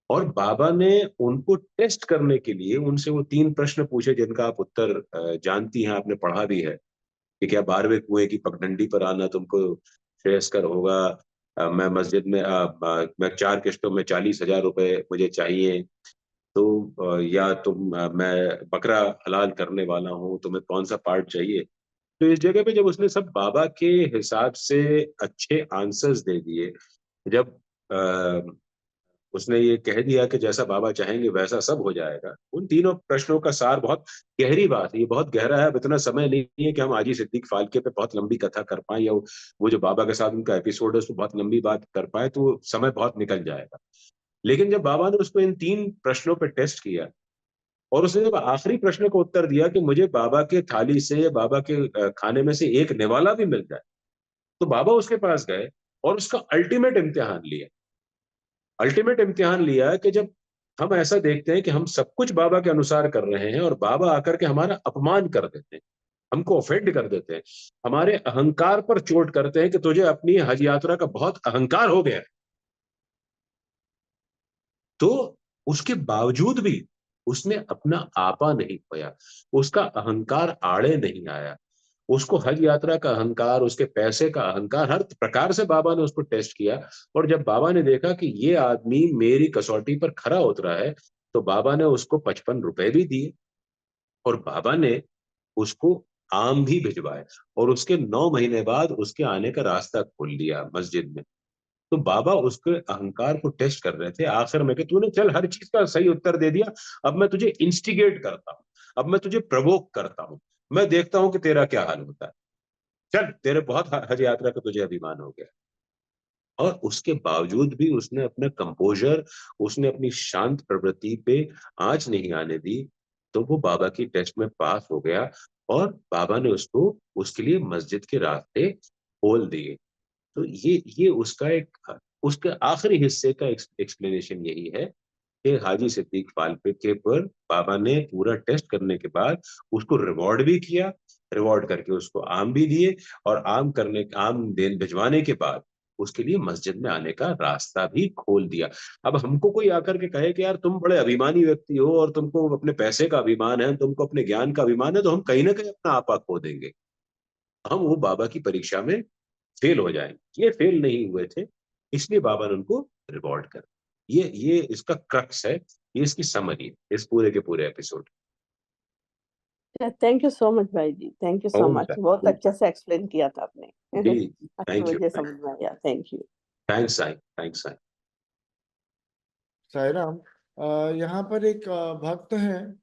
और बाबा ने उनको टेस्ट करने के लिए उनसे वो 3 प्रश्न पूछे जिनका आप उत्तर जानती हैं, आपने पढ़ा भी है कि क्या 12वें कुएं की पगडंडी पर आना तुमको श्रेयस्कर होगा, मैं मस्जिद में मैं 4 किश्तों में 40,000 रुपए मुझे चाहिए, तो या तुम मैं बकरा हलाल करने वाला हूँ, तुम्हें कौन सा पार्ट चाहिए। तो इस जगह पे जब उसने सब बाबा के हिसाब से अच्छे आंसर्स दे दिए, जब उसने ये कह दिया कि जैसा बाबा चाहेंगे वैसा सब हो जाएगा, उन 3 प्रश्नों का सार, बहुत गहरी बात है, ये बहुत गहरा है। अब इतना समय नहीं है कि हम हाजी सिद्दीक फाल्के पे बहुत लंबी कथा कर पाए, या वो जो बाबा के साथ उनका एपिसोड है उस पर बहुत लंबी बात कर पाए, तो समय बहुत निकल जाएगा। लेकिन जब बाबा ने उसको इन 3 प्रश्नों पे टेस्ट किया और उसने जब आखिरी प्रश्न का उत्तर दिया कि मुझे बाबा के थाली से, बाबा के खाने में से एक निवाला भी मिल जाए, तो बाबा उसके पास गए और उसका अल्टीमेट इम्तिहान लिया कि जब हम ऐसा देखते हैं कि हम सब कुछ बाबा के अनुसार कर रहे हैं और बाबा आकर के हमारा अपमान कर देते हैं, हमको ऑफेंड कर देते हैं, हमारे अहंकार पर चोट करते हैं कि तुझे अपनी हज यात्रा का बहुत अहंकार हो गया है, तो उसके बावजूद भी उसने अपना आपा नहीं खोया, उसका अहंकार आड़े नहीं आया। उसको हज यात्रा का अहंकार, उसके पैसे का अहंकार, हर प्रकार से बाबा ने उसको टेस्ट किया। और जब बाबा ने देखा कि ये आदमी मेरी कसौटी पर खरा उतरा है, तो बाबा ने उसको 55 रुपए भी दिए और बाबा ने उसको आम भी भिजवाए और उसके 9 महीने बाद उसके आने का रास्ता खोल दिया मस्जिद में। तो बाबा उसके अहंकार को टेस्ट कर रहे थे आखिर में कि तूने चल हर चीज का सही उत्तर दे दिया, अब मैं तुझे इंस्टिगेट करता हूं, अब मैं तुझे प्रवोक करता हूं, मैं देखता हूं कि तेरा क्या हाल होता है, चल तेरे बहुत हज यात्रा का तुझे अभिमान हो गया। और उसके बावजूद भी उसने अपना कंपोजर, उसने अपनी शांत प्रवृत्ति पे आंच नहीं आने दी। तो वो बाबा की टेस्ट में पास हो गया और बाबा ने उसको उसके लिए मस्जिद के रास्ते खोल दिए। तो ये उसका एक उसके आखिरी हिस्से का एक्सप्लेनेशन यही है कि हाजी सिद्दीक फालपे के पर बाबा ने पूरा टेस्ट करने के बाद उसको रिवॉर्ड भी किया, रिवॉर्ड करके उसको आम भी दिए, और आम देन भिजवाने के बाद उसके लिए मस्जिद में आने का रास्ता भी खोल दिया। अब हमको कोई आकर के कहे कि यार तुम बड़े अभिमानी व्यक्ति हो और तुमको अपने पैसे का अभिमान है, तुमको अपने ज्ञान का अभिमान है, तो हम कहीं ना कहीं अपना आपा खो देंगे, हम वो बाबा की परीक्षा में फेल हो जाएंगे। ये फेल नहीं हुए थे, इसलिए बाबा ने उनको रिवॉर्ड कर। ये इसका क्रक्स है, ये इसकी समरी है इस पूरे के पूरे episode. Thank you so much भाई जी, thank you so Om much, sir, बहुत अच्छे से एक्सप्लेन किया था आपने। जी, अच्छा, थैंक यू, मुझे समझ में आया, thank you. Thanks Sai, thanks Sai. Sai Ram. यहाँ पर एक भक्त हैं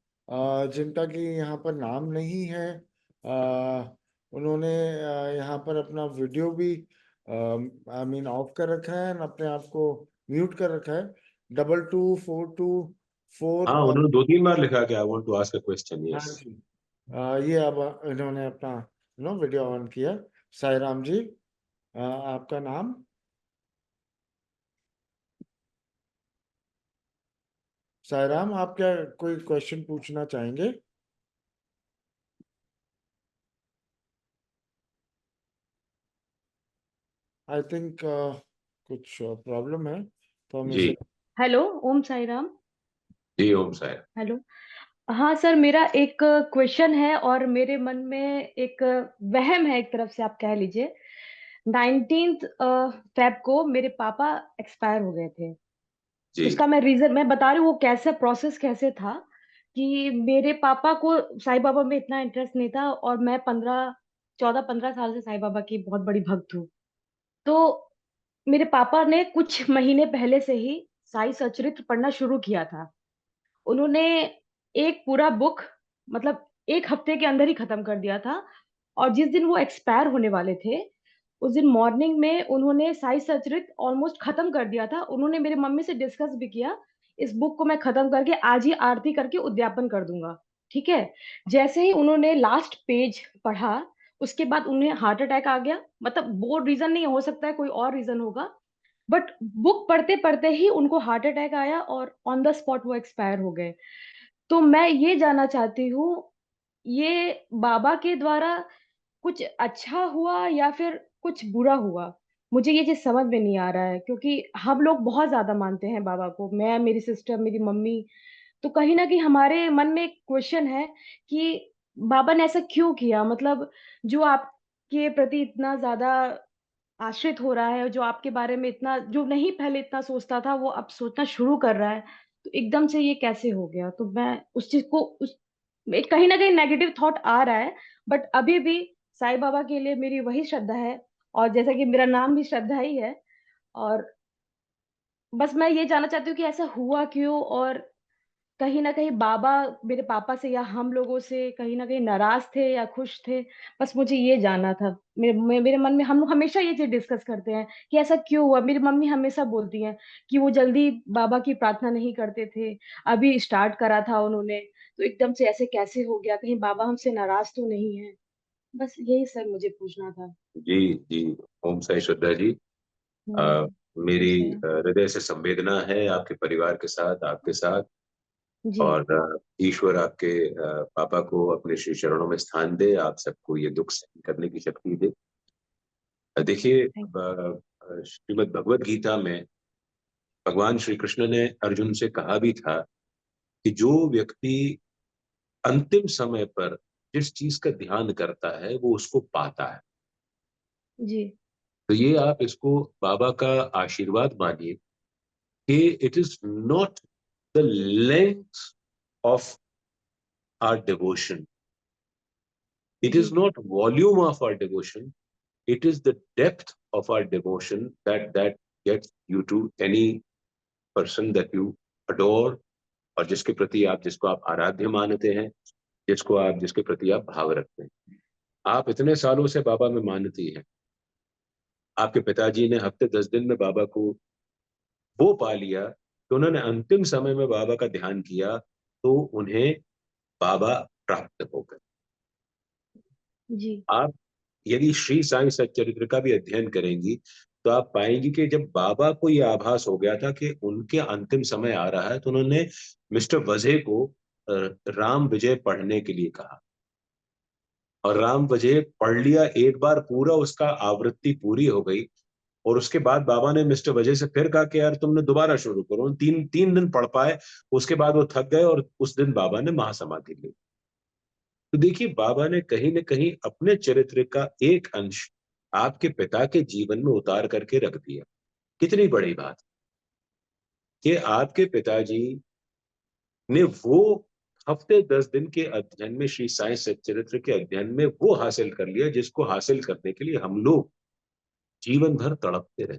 जिनका कि यहाँ पर नाम नहीं है। उन्होंने यहाँ पर अपना वीडियो भी आई मीन ऑफ कर रखा है, अपने आप को म्यूट कर रखा है। 224224 हाँ, और उन्होंने 2-3 बार लिखा कि I want to ask a question. हाँ यस। जी। ये अब इन्होंने अपना वीडियो ऑन किया। साई राम जी, आपका नाम? साई राम, आप क्या कोई क्वेश्चन पूछना चाहेंगे? आई थिंक कुछ प्रॉब्लम है, तो हम जी, इसे हेलो, ओम साई राम। जी, ओम साईं। हेलो। हाँ सर, मेरा एक क्वेश्चन है और मेरे मन में एक वहम है, एक तरफ से आप कह लीजिए। 19th फेब को मेरे पापा एक्सपायर हो गए थे। जी, उसका मैं बता रही हूँ वो कैसे प्रोसेस कैसे था कि मेरे पापा को साईं बाबा में इतना इंटरेस्ट नहीं था और मैं 14-15 साल से साईं बाबा की बहुत बड़ी भक्त हूँ। तो मेरे पापा ने कुछ महीने पहले से ही साई सचरित्र पढ़ना शुरू किया था। उन्होंने एक पूरा बुक मतलब 1 हफ्ते के अंदर ही खत्म कर दिया था और जिस दिन वो एक्सपायर होने वाले थे, उस दिन मॉर्निंग में उन्होंने साई सचरित ऑलमोस्ट खत्म कर दिया था। उन्होंने मेरी मम्मी से डिस्कस भी किया, इस बुक को मैं खत्म करके आज ही आरती करके उद्यापन कर दूँगा, ठीक है? जैसे ही उन्होंने लास्ट पेज पढ़ा, उसके बाद उन्हें हार्ट अटैक आ गया। मतलब वो रीज़न नहीं हो सकता है, कोई और रीज़न होगा। बट बुक पढ़ते-पढ़ते ही उनको हार्ट अटैक आया और ऑन द स्पॉट वो एक्सपायर हो गए। तो मैं ये जानना चाहती हूँ, ये बाबा के द्वारा कुछ अच्छा हुआ या फिर कुछ बुरा हुआ? मुझे ये चीज़ समझ में नहीं आ रहा है क्योंकि हम लोग बहुत ज़्यादा मानते हैं बाबा को। मैं, मेरी सिस्टर, मेरी मम्मी, तो कहीं न कहीं हमारे मन में एक क्वेश्चन है कि बाबा ने ऐसा क्यों किया? मतलब जो आपके प्रति इतना ज़्यादा आश्रित हो रहा है, जो आपके बारे में इतना जो नहीं पहले इतना सोचता था, वो अब सोचना शुरू कर रहा है, तो एकदम से ये कैसे हो गया? तो मैं उस चीज़ को उस एक कहीं न कहीं नेगेटिव थॉट आ रहा है, बट अभी भी साईं बाबा के लिए मेरी वही श्रद्धा है और जैसा कि मेरा नाम भी श्रद्धा ही है और बस मैं ये जानना चाहती हूँ कि ऐसा हुआ क्यों? और कहीं न कहीं बाबा मेरे पापा से या हम लोगों से कहीं न कहीं नाराज़ थे या खुश थे? बस मुझे ये जानना था। मेरे मन में हम लोग हमेशा ये चीज़ डिस्कस करते हैं कि ऐसा क्यों हुआ? मेरी मम्मी हमेशा बोलती हैं कि वो जल्दी बाबा की प्रार्थना नहीं करते थे, अभी स्टार्ट करा था उन्होंने, तो एकदम से ऐसे कैसे हो गया? कहीं बाबा हमसे नाराज़ तो नहीं हैं? बस यही सर मुझे पूछना था। जी, जी, ओम साईं श्रद्धा जी। अ, हुँ, मेरी सही है। हृदय से संवेदना है आपके परिवार के साथ, आपके साथ। जी, और ईश्वर आपके पापा को अपने श्री चरणों में स्थान दे, आप सबको ये दुख सहन करने की शक्ति दे। देखिए, थैंक श्रीमद् भगवत गीता में भगवान श्री कृष्ण ने अर्जुन से कहा भी था कि जो व्यक्ति अंतिम समय पर जिस चीज का ध्यान करता है वो उसको पाता है। जी, तो ये आप इसको बाबा का आशीर्वाद मानिए कि it is not the length of our devotion, it जी, is not volume of our devotion, it is the depth of our devotion that gets you to any person that you adore, और जिसको आप आराध्य मानते हैं, जिसके प्रति आप भाव रखते हैं। आप इतने सालों से बाबा में मानती हैं, आपके पिताजी ने हफ्ते 10 दिन में बाबा को वो पा लिया कि उन्होंने अंतिम समय में बाबा का ध्यान किया, तो उन्हें बाबा प्राप्त हो गए। जी आप यदि श्री साईं सच्चरित्र का भी अध्ययन करेंगी तो आप पाएंगी कि जब बाबा को यह आभास हो गया था कि उनके अंतिम समय आ रहा है, तो उन्होंने मिस्टर वजह को राम विजय पढ़ने के लिए कहा, और राम विजय पढ़ लिया एक बार पूरा, उसका आवृत्ति पूरी हो गई। और उसके बाद बाबा ने मिस्टर वजह से फिर कहा कि यार तुमने दोबारा शुरू करो। तीन तीन दिन पढ़ पाए, उसके बाद वो थक गए और उस दिन बाबा ने महासमाधि ली। तो देखिए, बाबा ने कहीं न कहीं अपने चरित्र का एक अंश आपके पिता के जीवन में उतार करके रख दिया। कितनी बड़ी बात कि आपके पिताजी ने वो हफ्ते 10 दिन के अध्ययन में, श्री साईं सच्चरित्र के अध्ययन में वो हासिल कर लिया जिसको हासिल करने के लिए हम लोग जीवन भर तड़पते रहे।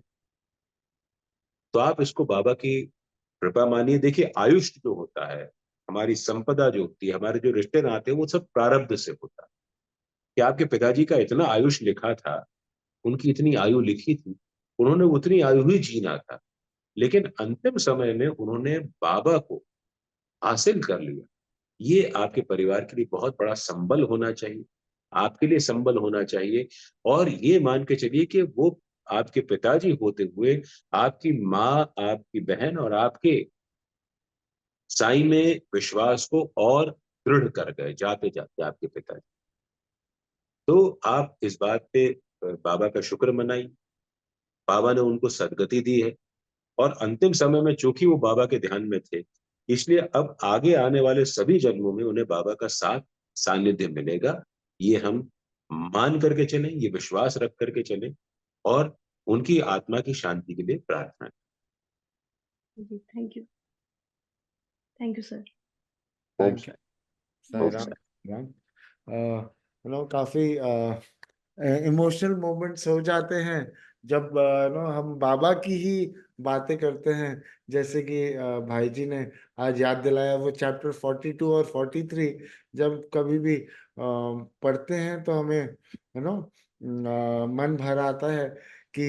तो आप इसको बाबा की कृपा मानिए। देखिए, आयुष जो होता है, हमारी संपदा जो होती है, हमारे जो रिश्ते नाते हैं, वो सब प्रारब्ध से होता है। कि आपके पिताजी का इतना आयुष लिखा था, उनकी इतनी आयु लिखी थी, उन्होंने उतनी आयु ही जीना था, लेकिन अंतिम समय में उन्होंने बाबा को हासिल कर लिया। ये आपके परिवार के लिए बहुत बड़ा संबल होना चाहिए, आपके लिए संबल होना चाहिए। और ये मान के चलिए कि वो आपके पिताजी होते हुए आपकी माँ, आपकी बहन और आपके साईं में विश्वास को और दृढ़ कर गए जाते जाते आपके पिताजी। तो आप इस बात पे बाबा का शुक्र मनाइए। बाबा ने उनको सदगति दी है, और अंतिम समय में चूंकि वो बाबा के ध्यान में थे, इसलिए अब आगे आने वाले सभी जन्मों में उन्हें बाबा का साथ सानिध्य मिलेगा। ये हम मान करके चलें, ये विश्वास रख करके चलें, और उनकी आत्मा की शांति के लिए प्रार्थना करें। जी thank you sir. Om thank you. Sai, Om Sai Sai. Ram. काफी इमोशनल मोमेंट्स हो जाते हैं जब हम बाबा की ही बातें करते हैं। जैसे कि भाई जी ने आज याद दिलाया, वो चैप्टर 42 और 43 जब कभी भी पढ़ते हैं तो हमें मन भर आता है कि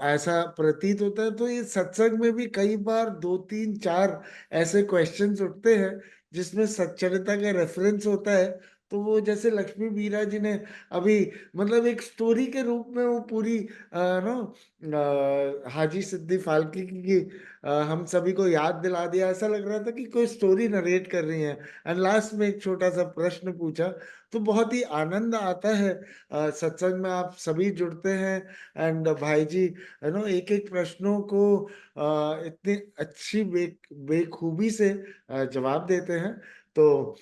ऐसा प्रतीत होता है। तो ये सत्संग में भी कई बार 2 3 4 ऐसे क्वेश्चंस उठते हैं जिसमें सच्चरिता का रेफरेंस होता है। तो वो जैसे लक्ष्मी बीरा जी ने अभी मतलब एक स्टोरी के रूप में वो पूरी हाजी सिद्दी फाल्के की हम सभी को याद दिला दिया। ऐसा लग रहा था कि कोई स्टोरी नरेट कर रही है। एंड लास्ट में एक छोटा सा प्रश्न पूछा, तो बहुत ही आनंद आता है। सत्संग में आप सभी जुड़ते हैं एंड भाई जी एक एक प्रश्नों को इतनी अच्छी बेखूबी से जवाब देते हैं। तो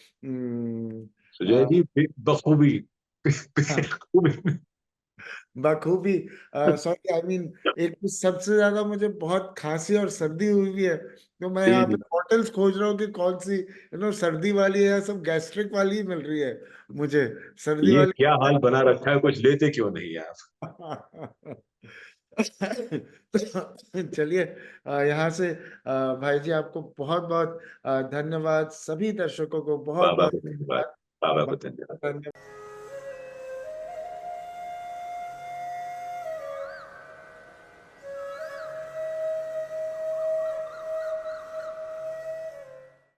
सुजय जी, बखूबी हाँ, बखूबी। बखूबी। सॉरी, आई मीन एक तो सबसे ज्यादा मुझे बहुत खांसी और सर्दी हुई भी है, तो मैं जी यहाँ जी, पे बॉटल्स खोज रहा हूँ कि कौन सी सर्दी वाली है। सब गैस्ट्रिक वाली ही मिल रही है मुझे, सर्दी ये वाली। क्या हाल बना रखा है, कुछ लेते क्यों नहीं आप? चलिए, यहाँ से भाई जी आपको बहुत बहुत धन्यवाद। सभी दर्शकों को बहुत बाबा बहुत को धन्यवाद, बाबा को धन्यवाद। धन्यवाद।